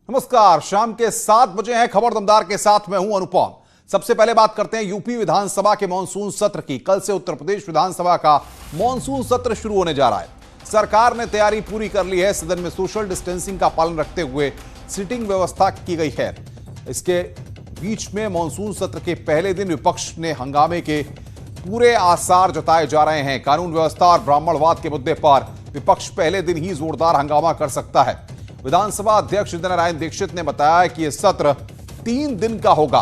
नमस्कार, शाम के 7 बजे हैं। खबर दमदार के साथ मैं हूं अनुपम। सबसे पहले बात करते हैं यूपी विधानसभा के मॉनसून सत्र की। कल से उत्तर प्रदेश विधानसभा का मॉनसून सत्र शुरू होने जा रहा है। सरकार ने तैयारी पूरी कर ली है। सदन में सोशल डिस्टेंसिंग का पालन रखते हुए सीटिंग व्यवस्था की गई है। इसके बीच में मॉनसून सत्र के पहले दिन विपक्ष ने हंगामे के पूरे आसार जताए जा रहे हैं। कानून व्यवस्था और ब्राह्मणवाद के मुद्दे पर विपक्ष पहले दिन ही जोरदार हंगामा कर सकता है। विधानसभा अध्यक्ष हृदय नारायण दीक्षित ने बताया कि यह सत्र 3 दिन का होगा।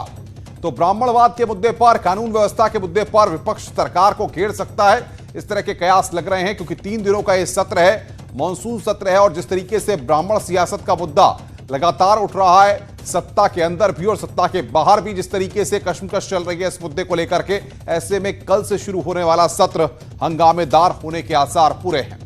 तो ब्राह्मणवाद के मुद्दे पर, कानून व्यवस्था के मुद्दे पर विपक्ष सरकार को घेर सकता है, इस तरह के कयास लग रहे हैं, क्योंकि 3 दिनों का यह सत्र है, मॉनसून सत्र है। और जिस तरीके से ब्राह्मण सियासत का मुद्दा लगातार उठ रहा है, सत्ता के अंदर भी और सत्ता के बाहर भी जिस तरीके से कशमकश चल रही है इस मुद्दे को लेकर के, ऐसे में कल से शुरू होने वाला सत्र हंगामेदार होने के आसार पूरे हैं।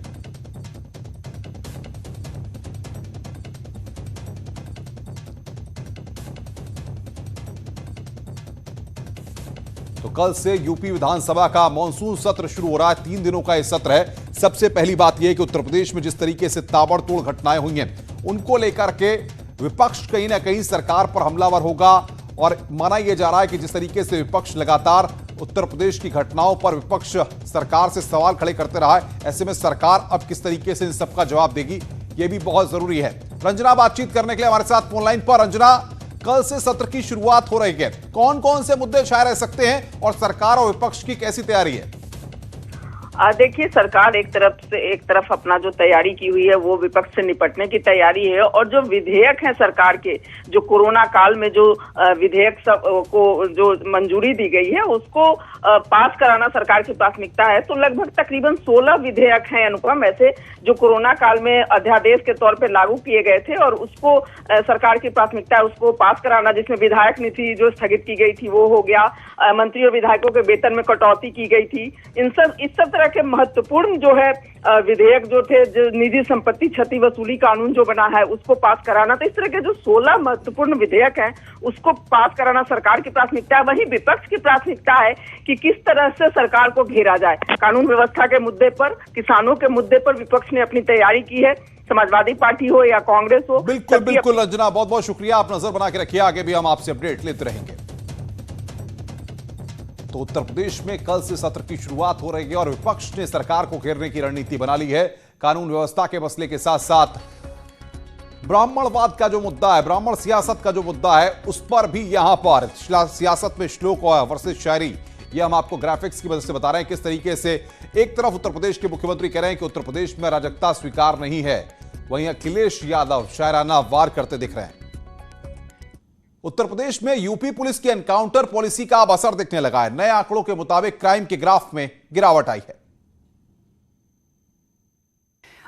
तो कल से यूपी विधानसभा का मॉनसून सत्र शुरू हो रहा है। 3 दिनों का यह सत्र है। सबसे पहली बात यह है कि उत्तर प्रदेश में जिस तरीके से ताबड़तोड़ घटनाएं हुई हैं, उनको लेकर के विपक्ष कहीं ना कहीं सरकार पर हमलावर होगा। और माना यह जा रहा है कि जिस तरीके से विपक्ष लगातार उत्तर प्रदेश की घटनाओं पर विपक्ष सरकार से सवाल खड़े करते रहा है, ऐसे में सरकार अब किस तरीके से इन सबका जवाब देगी, यह भी बहुत जरूरी है। रंजना बातचीत करने के लिए हमारे साथ फोन लाइन पर। रंजना, कल से सत्र की शुरुआत हो रही है, कौन कौन से मुद्दे छाए रह सकते हैं और सरकार और विपक्ष की कैसी तैयारी है? देखिए, सरकार एक तरफ अपना जो तैयारी की हुई है वो विपक्ष से निपटने की तैयारी है। और जो विधेयक है सरकार के, जो कोरोना काल में जो विधेयक सब को जो मंजूरी दी गई है, उसको पास कराना सरकार की प्राथमिकता है। तो लगभग तकरीबन 16 विधेयक हैं अनुपम, ऐसे जो कोरोना काल में अध्यादेश के तौर पे लागू किए गए थे और उसको सरकार की प्राथमिकता है उसको पास कराना। जिसमें विधायक नीति जो स्थगित की गई थी वो हो गया, मंत्री और विधायकों के वेतन में कटौती की गई थी। इस सब तरह के महत्वपूर्ण जो है विधेयक जो थे, जो निजी संपत्ति क्षति वसूली कानून जो बना है उसको पास कराना। तो इस तरह के जो 16 महत्वपूर्ण विधेयक हैं उसको पास कराना सरकार की प्राथमिकता है। वहीं विपक्ष की प्राथमिकता है कि किस तरह से सरकार को घेरा जाए। कानून व्यवस्था के मुद्दे पर, किसानों के मुद्दे पर विपक्ष ने अपनी तैयारी की है, समाजवादी पार्टी हो या कांग्रेस हो। बिल्कुल रंजना, बहुत बहुत शुक्रिया। आप नजर बना के रखिए, आगे भी हम आपसे अपडेट लेते रहेंगे। तो उत्तर प्रदेश में कल से सत्र की शुरुआत हो रही है और विपक्ष ने सरकार को घेरने की रणनीति बना ली है। कानून व्यवस्था के मसले के साथ साथ ब्राह्मणवाद का जो मुद्दा है, ब्राह्मण सियासत का जो मुद्दा है, उस पर भी यहां पर सियासत में श्लोक वर्सेस शायरी, यह हम आपको ग्राफिक्स की मदद से बता रहे हैं किस तरीके से एक तरफ उत्तर प्रदेश के मुख्यमंत्री कह रहे हैं कि उत्तर प्रदेश में अराजकता स्वीकार नहीं है, वहीं अखिलेश यादव शायराना वार करते दिख रहे हैं। उत्तर प्रदेश में यूपी पुलिस की एनकाउंटर पॉलिसी का अब असर दिखने लगा है। नए आंकड़ों के मुताबिक क्राइम के ग्राफ में गिरावट आई है।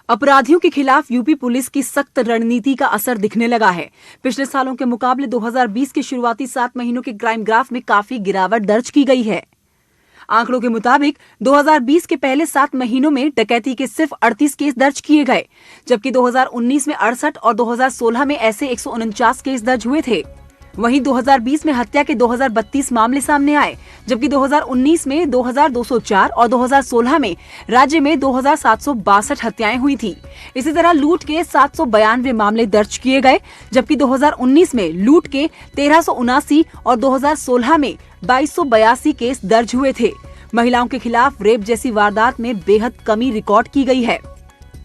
अपराधियों के खिलाफ यूपी पुलिस की सख्त रणनीति का असर दिखने लगा है। पिछले सालों के मुकाबले 2020 के शुरुआती 7 महीनों के क्राइम ग्राफ में काफी गिरावट दर्ज की गई है। आंकड़ों के मुताबिक 2020 के पहले 7 महीनों में डकैती के सिर्फ 38 केस दर्ज किए गए, जबकि 2019 में 68 और 2016 में ऐसे 149 केस दर्ज हुए थे। वहीं 2020 में हत्या के 2032 मामले सामने आए, जबकि 2019 में 2204 और 2016 में राज्य में 2762 हत्याएं हुई थी। इसी तरह लूट के 792 मामले दर्ज किए गए, जबकि 2019 में लूट के 1379 और 2016 में 2282 केस दर्ज हुए थे। महिलाओं के खिलाफ रेप जैसी वारदात में बेहद कमी रिकॉर्ड की गई है।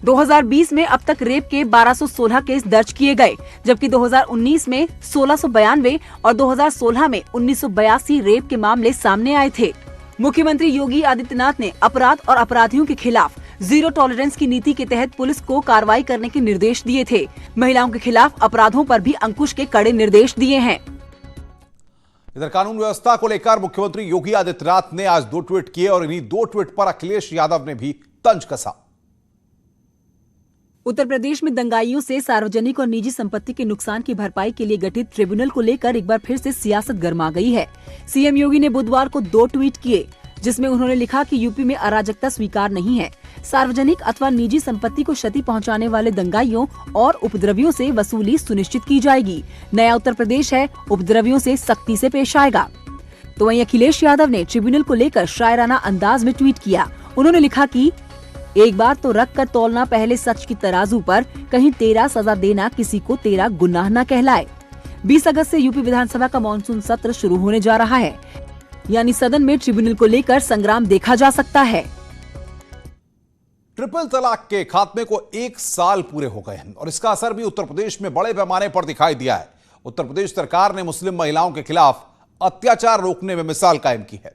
2020 में अब तक रेप के 1216 केस दर्ज किए गए, जबकि 2019 में 1692 और 2016 में 1982 रेप के मामले सामने आए थे। मुख्यमंत्री योगी आदित्यनाथ ने अपराध और अपराधियों के खिलाफ जीरो टॉलरेंस की नीति के तहत पुलिस को कार्रवाई करने के निर्देश दिए थे। महिलाओं के खिलाफ अपराधों पर भी अंकुश के कड़े निर्देश दिए हैं। इधर कानून व्यवस्था को लेकर मुख्यमंत्री योगी आदित्यनाथ ने आज 2 ट्वीट किए और इन्हीं 2 ट्वीट पर अखिलेश यादव ने भी तंज कसा। उत्तर प्रदेश में दंगाइयों से सार्वजनिक और निजी संपत्ति के नुकसान की भरपाई के लिए गठित ट्रिब्यूनल को लेकर एक बार फिर से सियासत गर्मा गई है। सीएम योगी ने बुधवार को 2 ट्वीट किए, जिसमें उन्होंने लिखा कि यूपी में अराजकता स्वीकार नहीं है। सार्वजनिक अथवा निजी संपत्ति को क्षति पहुंचाने वाले दंगाइयों और उपद्रवियों से वसूली सुनिश्चित की जाएगी। नया उत्तर प्रदेश है, उपद्रवियों से सख्ती से पेश आएगा। तो वहीं अखिलेश यादव ने ट्रिब्यूनल को लेकर शायराना अंदाज में ट्वीट किया। उन्होंने लिखा कि एक बार तो रख कर तौलना पहले सच की तराजू पर, कहीं तेरा सजा देना किसी को तेरा गुनाह न कहलाए। 20 अगस्त से यूपी विधानसभा का मानसून सत्र शुरू होने जा रहा है, यानी सदन में ट्रिब्यूनल को लेकर संग्राम देखा जा सकता है। ट्रिपल तलाक के खात्मे को 1 साल पूरे हो गए हैं और इसका असर भी उत्तर प्रदेश में बड़े पैमाने पर दिखाई दिया है। उत्तर प्रदेश सरकार ने मुस्लिम महिलाओं के खिलाफ अत्याचार रोकने में मिसाल कायम की है।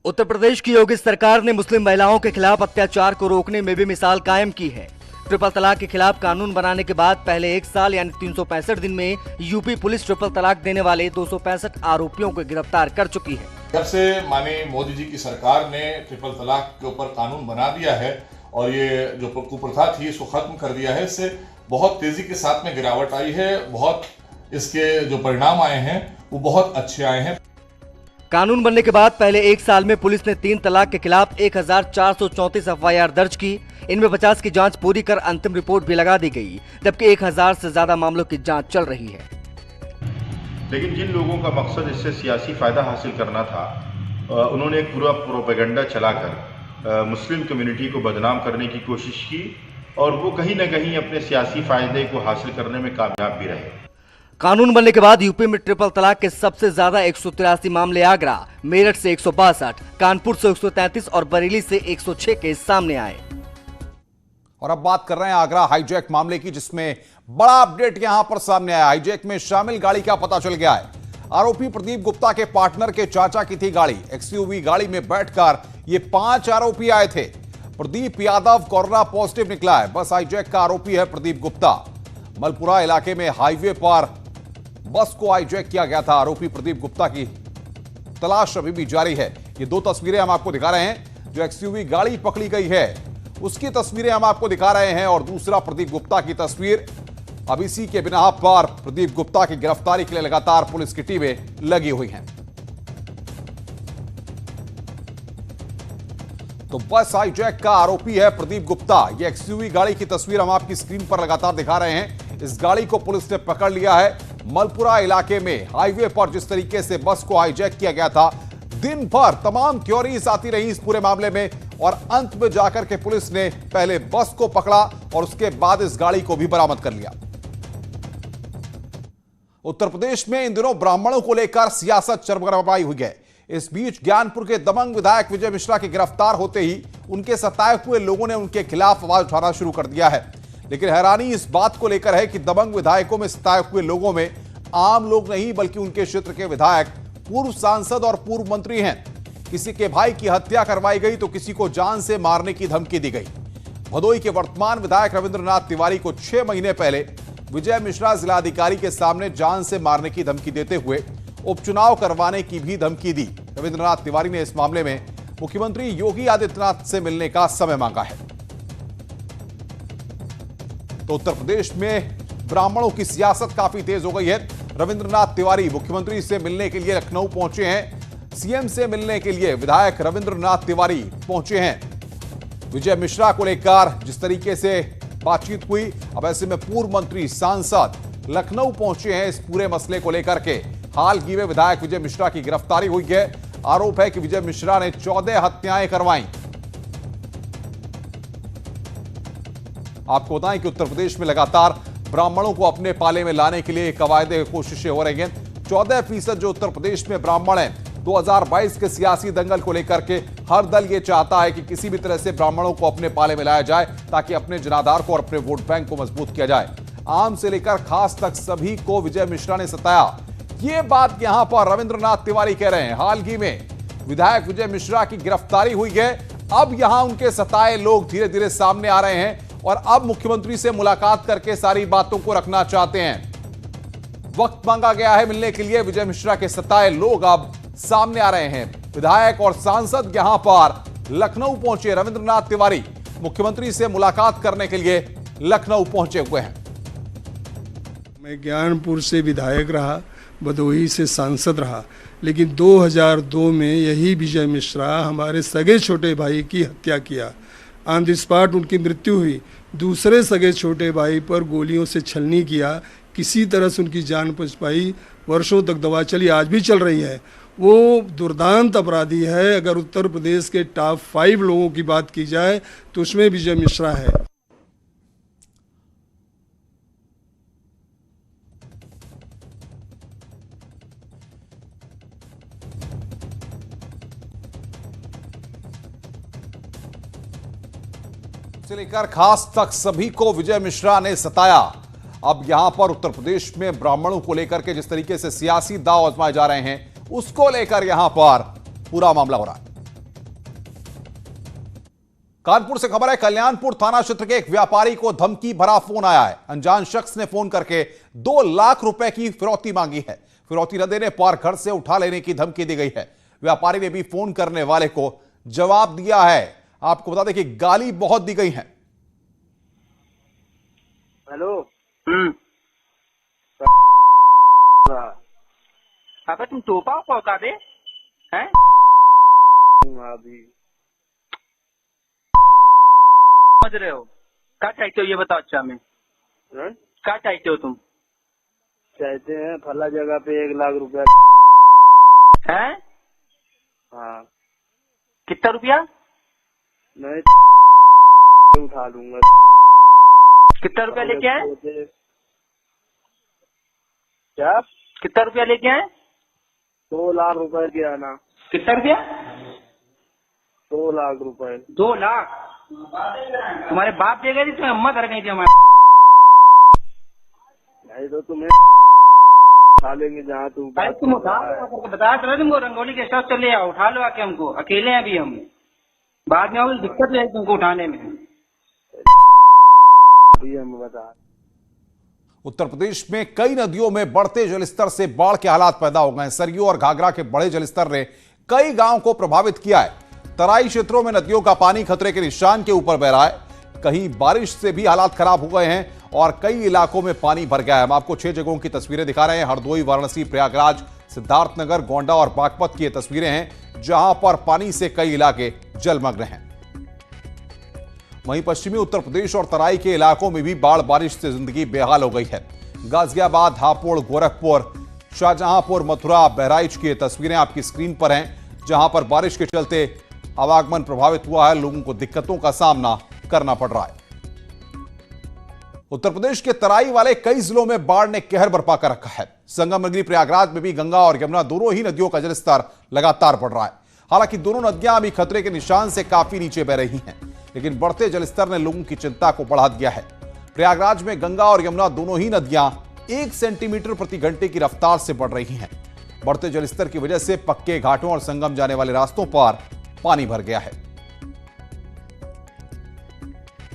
उत्तर प्रदेश की योगी सरकार ने मुस्लिम महिलाओं के खिलाफ अत्याचार को रोकने में भी मिसाल कायम की है। ट्रिपल तलाक के खिलाफ कानून बनाने के बाद पहले 1 साल यानी 365 दिन में यूपी पुलिस ट्रिपल तलाक देने वाले 265 आरोपियों को गिरफ्तार कर चुकी है। जब से माननीय मोदी जी की सरकार ने ट्रिपल तलाक के ऊपर कानून बना दिया है और ये जो कुप्रथा थी इसको खत्म कर दिया है, इससे बहुत तेजी के साथ में गिरावट आई है। बहुत इसके जो परिणाम आए हैं वो बहुत अच्छे आए हैं। कानून बनने के बाद पहले 1 साल में पुलिस ने 3 तलाक के खिलाफ 1434 एफआईआर दर्ज की। इनमें 50 की जांच पूरी कर अंतिम रिपोर्ट भी लगा दी गई, जबकि 1000 से ज्यादा मामलों की जांच चल रही है। लेकिन जिन लोगों का मकसद इससे सियासी फायदा हासिल करना था, उन्होंने एक पूरा प्रोपेगेंडा चलाकर मुस्लिम कम्युनिटी को बदनाम करने की कोशिश की और वो कहीं ना कहीं अपने सियासी फायदे को हासिल करने में कामयाब भी रहे। कानून बनने के बाद यूपी में ट्रिपल तलाक के सबसे ज्यादा 183 मामले आगरा, मेरठ से 162, कानपुर से 133 और बरेली से 106 केस सामने आए। और अब बात कर रहे हैं आगरा हाईजैक मामले की, जिसमें बड़ा अपडेट यहां पर सामने आया। हाईजैक में शामिल गाड़ी का पता चल गया है। आरोपी प्रदीप गुप्ता के पार्टनर के चाचा की थी गाड़ी। एक्सयूवी गाड़ी में बैठकर ये 5 आरोपी आए थे। प्रदीप यादव कोरोना पॉजिटिव निकला है। बस हाईजैक का आरोपी है प्रदीप गुप्ता। मलपुरा इलाके में हाईवे पर बस को हाईजैक किया गया था। आरोपी प्रदीप गुप्ता की तलाश अभी भी जारी है। ये 2 तस्वीरें हम आपको दिखा रहे हैं। जो एक्सयूवी गाड़ी पकड़ी गई है उसकी तस्वीरें हम आपको दिखा रहे हैं और दूसरा प्रदीप गुप्ता की तस्वीर। अब इसी के बिना पर प्रदीप गुप्ता की गिरफ्तारी के लिए लगातार पुलिस की टीमें लगी हुई हैं। तो बस हाईजैक का आरोपी है प्रदीप गुप्ता। ये एक्सयूवी गाड़ी की तस्वीर हम आपकी स्क्रीन पर लगातार दिखा रहे हैं। इस गाड़ी को पुलिस ने पकड़ लिया है। मलपुरा इलाके में हाईवे पर जिस तरीके से बस को हाईजैक किया गया था, दिन भर तमाम थ्योरीज आती रही इस पूरे मामले में और अंत में जाकर के पुलिस ने पहले बस को पकड़ा और उसके बाद इस गाड़ी को भी बरामद कर लिया। उत्तर प्रदेश में इन दिनों ब्राह्मणों को लेकर सियासत चरमराई हुई है। इस बीच ज्ञानपुर के दबंग विधायक विजय मिश्रा के गिरफ्तार होते ही उनके सताए हुए लोगों ने उनके खिलाफ आवाज उठाना शुरू कर दिया है। लेकिन हैरानी इस बात को लेकर है कि दबंग विधायकों में सताए हुए लोगों में आम लोग नहीं बल्कि उनके क्षेत्र के विधायक, पूर्व सांसद और पूर्व मंत्री हैं। किसी के भाई की हत्या करवाई गई तो किसी को जान से मारने की धमकी दी गई। भदोई के वर्तमान विधायक रविंद्रनाथ तिवारी को 6 महीने पहले विजय मिश्रा जिलाधिकारी के सामने जान से मारने की धमकी देते हुए उपचुनाव करवाने की भी धमकी दी। रविंद्रनाथ तिवारी ने इस मामले में मुख्यमंत्री योगी आदित्यनाथ से मिलने का समय मांगा है। तो उत्तर प्रदेश में ब्राह्मणों की सियासत काफी तेज हो गई है। रविंद्रनाथ तिवारी मुख्यमंत्री से मिलने के लिए लखनऊ पहुंचे हैं। सीएम से मिलने के लिए विधायक रविंद्रनाथ तिवारी पहुंचे हैं। विजय मिश्रा को लेकर जिस तरीके से बातचीत हुई, अब ऐसे में पूर्व मंत्री, सांसद लखनऊ पहुंचे हैं इस पूरे मसले को लेकर के। हाल ही में विधायक विजय मिश्रा की गिरफ्तारी हुई है। आरोप है कि विजय मिश्रा ने 14 हत्याएं करवाई। आपको बताएं कि उत्तर प्रदेश में लगातार ब्राह्मणों को अपने पाले में लाने के लिए कवायदे कोशिशें हो रही हैं। 14% जो उत्तर प्रदेश में ब्राह्मण हैं, 2022 के सियासी दंगल को लेकर के हर दल ये चाहता है कि किसी भी तरह से ब्राह्मणों को अपने पाले में लाया जाए ताकि अपने जनाधार को और अपने वोट बैंक को मजबूत किया जाए। आम से लेकर खास तक सभी को विजय मिश्रा ने सताया। ये बात यहां पर रविंद्रनाथ तिवारी कह रहे हैं। हाल ही में विधायक विजय मिश्रा की गिरफ्तारी हुई है। अब यहां उनके सताए लोग धीरे धीरे सामने आ रहे हैं और अब मुख्यमंत्री से मुलाकात करके सारी बातों को रखना चाहते हैं। वक्त मांगा गया है मिलने के लिए। विजय मिश्रा के सताए लोग अब सामने आ रहे हैं। विधायक और सांसद यहां पर लखनऊ पहुंचे। रविंद्रनाथ तिवारी मुख्यमंत्री से मुलाकात करने के लिए लखनऊ पहुंचे हुए हैं। मैं ज्ञानपुर से विधायक रहा, भदोही से सांसद रहा, लेकिन 2002 में यही विजय मिश्रा हमारे सगे छोटे भाई की हत्या किया। ऑन द स्पॉट उनकी मृत्यु हुई। दूसरे सगे छोटे भाई पर गोलियों से छलनी किया, किसी तरह से उनकी जान बच पाई। वर्षों तक दवा चली, आज भी चल रही है। वो दुर्दांत अपराधी है। अगर उत्तर प्रदेश के टॉप 5 लोगों की बात की जाए तो उसमें विजय मिश्रा है। से लेकर खास तक सभी को विजय मिश्रा ने सताया। अब यहां पर उत्तर प्रदेश में ब्राह्मणों को लेकर के जिस तरीके से सियासी दांव आजमाए जा रहे हैं, उसको लेकर यहां पर पूरा मामला हो रहा है। कानपुर से खबर है, कल्याणपुर थाना क्षेत्र के एक व्यापारी को धमकी भरा फोन आया है। अनजान शख्स ने फोन करके 2 लाख रुपए की फिरौती मांगी है। फिरौती न देने पर घर से उठा लेने की धमकी दी गई है। व्यापारी ने भी फोन करने वाले को जवाब दिया है। आपको बता दें कि गाली बहुत दी गई है। हेलो। अबे तुम टोपा पहुंचा दे हैं? अभी समझ रहे हो? क्या चाहते हो ये बताओ। अच्छा में क्या चाहते हो तुम? चाहते हैं फला जगह पे 1 लाख रुपया है। हाँ। कितना रुपया? मैं उठा लूंगा। कितना रुपया लेके आए? क्या? कितना रुपया लेके आए? 2 लाख रुपए के आना। कितना रुपया? 2 लाख रुपए। 2 लाख? तुम्हारे बाप दे गए थे? तुम्हें अम्मा कर गई थी हमारे? नहीं तो तुम्हें उठा लेंगे जहाँ तुम। तुम उठा बताया चलो तुमको, रंगोली के स्टॉप चले आओ, उठा लो आके हमको। अकेले हैं अभी हम, बाद में और दिक्कत है तुमको उठाने में। हम बता। उत्तर प्रदेश में कई नदियों में बढ़ते जलस्तर से बाढ़ के हालात पैदा हो गए। सरयू और घाघरा के बड़े जलस्तर ने कई गांवों को प्रभावित किया है। तराई क्षेत्रों में नदियों का पानी खतरे के निशान के ऊपर बह रहा है। कहीं बारिश से भी हालात खराब हो गए हैं और कई इलाकों में पानी भर गया है। हम आपको 6 जगहों की तस्वीरें दिखा रहे हैं। हरदोई, वाराणसी, प्रयागराज, सिद्धार्थनगर, गोंडा और बागपत की ये तस्वीरें हैं, जहां पर पानी से कई इलाके जलमग्न हैं। वहीं पश्चिमी उत्तर प्रदेश और तराई के इलाकों में भी बाढ़ बारिश से जिंदगी बेहाल हो गई है। गाजियाबाद, हापुड़, गोरखपुर, शाहजहांपुर, मथुरा, बहराइच की तस्वीरें आपकी स्क्रीन पर हैं, जहां पर बारिश के चलते आवागमन प्रभावित हुआ है। लोगों को दिक्कतों का सामना करना पड़ रहा है। उत्तर प्रदेश के तराई वाले कई जिलों में बाढ़ ने कहर बरपा कर रखा है। संगम नगरी प्रयागराज में भी गंगा और यमुना दोनों ही नदियों का जलस्तर लगातार बढ़ रहा है। हालांकि दोनों नदियां अभी खतरे के निशान से काफी नीचे बह रही हैं, लेकिन बढ़ते जलस्तर ने लोगों की चिंता को बढ़ा दिया है। प्रयागराज में गंगा और यमुना दोनों ही नदियां 1 सेंटीमीटर प्रति घंटे की रफ्तार से बढ़ रही हैं। बढ़ते जलस्तर की वजह से पक्के घाटों और संगम जाने वाले रास्तों पर पानी भर गया है।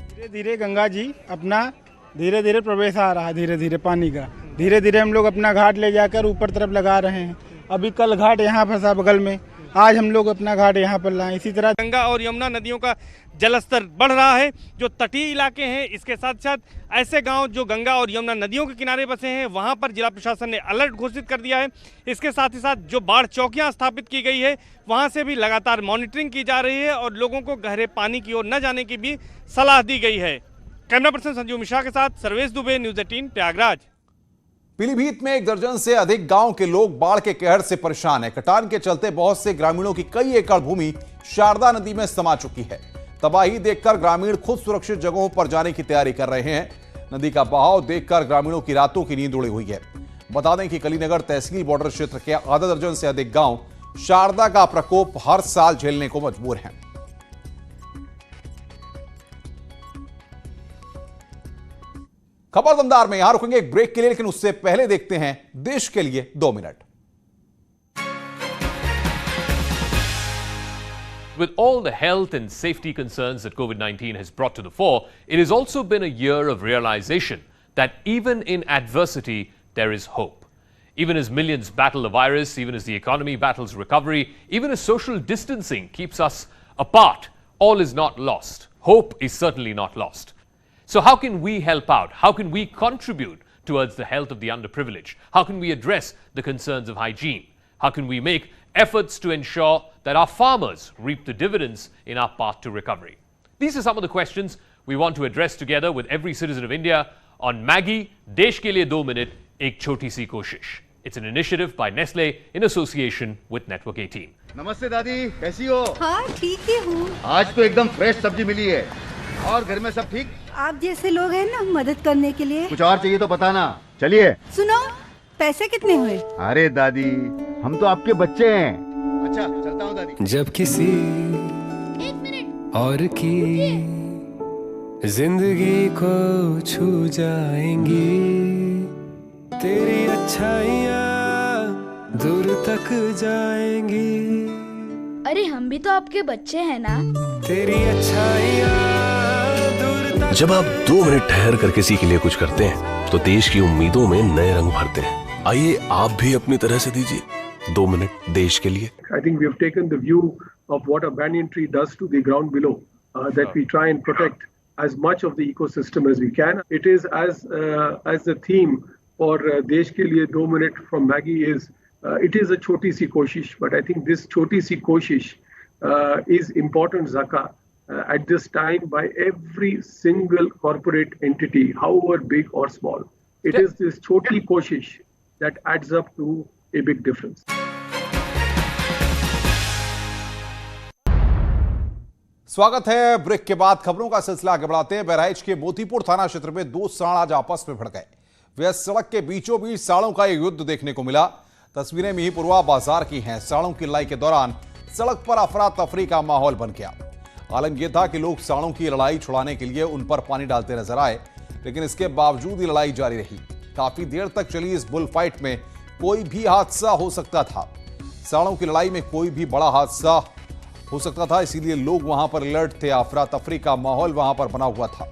धीरे धीरे गंगा जी अपना धीरे धीरे प्रवेश आ रहा है, धीरे धीरे पानी का। धीरे धीरे हम लोग अपना घाट ले जाकर ऊपर तरफ लगा रहे हैं। अभी कल घाट यहाँ फंसा बगल में, आज हम लोग अपना घाट यहाँ पर लाए। इसी तरह गंगा और यमुना नदियों का जलस्तर बढ़ रहा है। जो तटीय इलाके हैं, इसके साथ साथ ऐसे गांव जो गंगा और यमुना नदियों के किनारे बसे हैं, वहां पर जिला प्रशासन ने अलर्ट घोषित कर दिया है। इसके साथ ही साथ जो बाढ़ चौकियां स्थापित की गई है, वहां से भी लगातार मॉनिटरिंग की जा रही है और लोगों को गहरे पानी की ओर न जाने की भी सलाह दी गई है। कैमरा पर्सन संजीव मिश्रा के साथ सर्वेश दुबे, न्यूज़ 18 प्रयागराज। पीलीभीत में 1 दर्जन से अधिक गांव के लोग बाढ़ के कहर से परेशान हैं। कटान के चलते बहुत से ग्रामीणों की कई एकड़ भूमि शारदा नदी में समा चुकी है। तबाही देखकर ग्रामीण खुद सुरक्षित जगहों पर जाने की तैयारी कर रहे हैं। नदी का बहाव देखकर ग्रामीणों की रातों की नींद उड़ी हुई है। बता दें कि कलीनगर तहसील बॉर्डर क्षेत्र के आधा दर्जन से अधिक गांव शारदा का प्रकोप हर साल झेलने को मजबूर हैं। खबर दमदार में यहां रुकेंगे एक ब्रेक के लिए, लेकिन उससे पहले देखते हैं देश के लिए 2 minute. With all the health and safety concerns that COVID-19 has brought to the fore, it has also been a year of realization that even in adversity, there is hope. Even as millions battle the virus, even as the economy battles recovery, even as social distancing keeps us apart, all is not lost. Hope is certainly not lost. So how can we help out? How can we contribute towards the health of the underprivileged? How can we address the concerns of hygiene? How can we make efforts to ensure that our farmers reap the dividends in our path to recovery? These are some of the questions we want to address together with every citizen of India on Maggie, Desh ke liye 2 minute, ek choti si koshish. It's an initiative by Nestle in association with Network 18. नमस्ते दादी, कैसी हो? हाँ ठीक ही हूँ। आज तो एकदम फ्रेश सब्जी मिली है। और घर में सब ठीक? आप जैसे लोग हैं ना मदद करने के लिए। कुछ और चाहिए तो बताना। चलिए। सुनो, पैसे कितने हुए? अरे दादी, हम तो आपके बच्चे हैं। अच्छा, चलता हूँ दादी। जब किसी और की जिंदगी को छू जाएंगी, तेरी अच्छाइयाँ दूर तक जाएंगी। अरे हम भी तो आपके बच्चे हैं ना। तेरी अच्छाइयाँ दूर तक। जब आप 2 मिनट ठहर कर किसी के लिए कुछ करते हैं तो देश की उम्मीदों में नए रंग भरते हैं। आइए आप भी अपनी तरह से दीजिए 2 मिनट देश के लिए। I think we have taken the view of what a banyan tree does to the ground below, that we try and protect as much of the ecosystem as we can. It is as the theme for Desh ke liye 2 minute from Maggie is, it is a choti si koshish, but I think this choti si koshish is important zaka at this time by every single corporate entity, however big or small. It is this choti koshish that adds up to a big difference. स्वागत है। Break के बाद खबरों का सिलसिला आगे बढ़ाते हैं। बहराइच के मोतीपुर थाना क्षेत्र में 2 सांड आज आपस में भिड़ गए। वे सड़क के बीचों बीच सांडों का एक युद्ध देखने को मिला। तस्वीरें मिहीपुरवा बाजार की हैं। सांडों की लड़ाई के दौरान सड़क पर अफरा तफरी का माहौल बन गया। हालांकि यह था कि लोग सांडों की लड़ाई छुड़ाने के लिए उन पर पानी डालते नजर आए, लेकिन इसके बावजूद ही लड़ाई जारी रही। काफी देर तक चली इस बुल फाइट में कोई भी हादसा हो सकता था। सांडों की लड़ाई में कोई भी बड़ा हादसा हो सकता था, इसीलिए लोग वहां पर अलर्ट थे। अफरा तफरी का माहौल वहां पर बना हुआ था।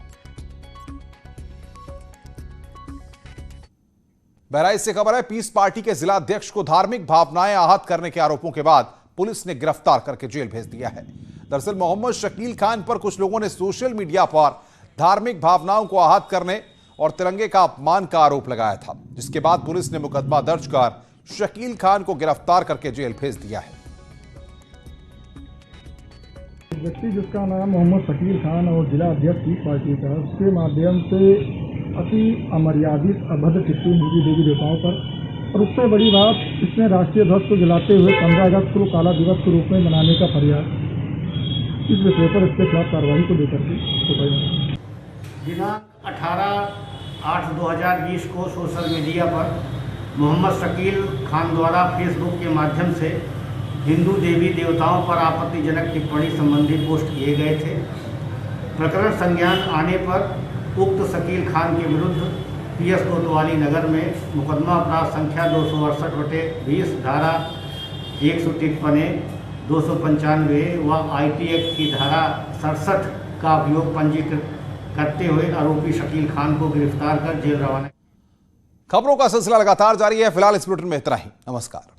बहराइच से खबर है, पीस पार्टी के जिला अध्यक्ष को धार्मिक भावनाएं आहत करने के आरोपों के बाद पुलिस ने गिरफ्तार करके जेल भेज दिया है। दरअसल मोहम्मद शकील खान पर कुछ लोगों ने सोशल मीडिया पर धार्मिक भावनाओं को आहत करने और तिरंगे का अपमान का आरोप लगाया था, जिसके बाद पुलिस ने मुकदमा दर्ज कर शकील खान को गिरफ्तार करके जेल भेज दिया है। व्यक्ति जिसका नाम मोहम्मद शकील खान और जिला अध्यक्ष पीस पार्टी का, उसके माध्यम से अति अमर्यादित अभद्र टिप्पणी हुई देवी देवताओं पर, और उससे बड़ी बात, इसने राष्ट्रीय ध्वज को जलाते हुए 15 अगस्त को काला दिवस के रूप में मनाने का प्रयास, इस विषय पर इसके खिलाफ कार्रवाई को लेकर के दिनांक 18/8/2020 को सोशल मीडिया पर मोहम्मद शकील खान द्वारा फेसबुक के माध्यम से हिंदू देवी देवताओं पर आपत्तिजनक टिप्पणी संबंधी पोस्ट किए गए थे। प्रकरण संज्ञान आने पर उक्त शकील खान के विरुद्ध PS कोतवाली नगर में मुकदमा अपराध संख्या 268/20 धारा 153 295 व IT एक्ट की धारा 67 का उपयोग पंजीकृत करते हुए आरोपी शकील खान को गिरफ्तार कर जेल रवाना। खबरों का सिलसिला लगातार जारी है। फिलहाल इस बुलेटिन में इतना ही। नमस्कार।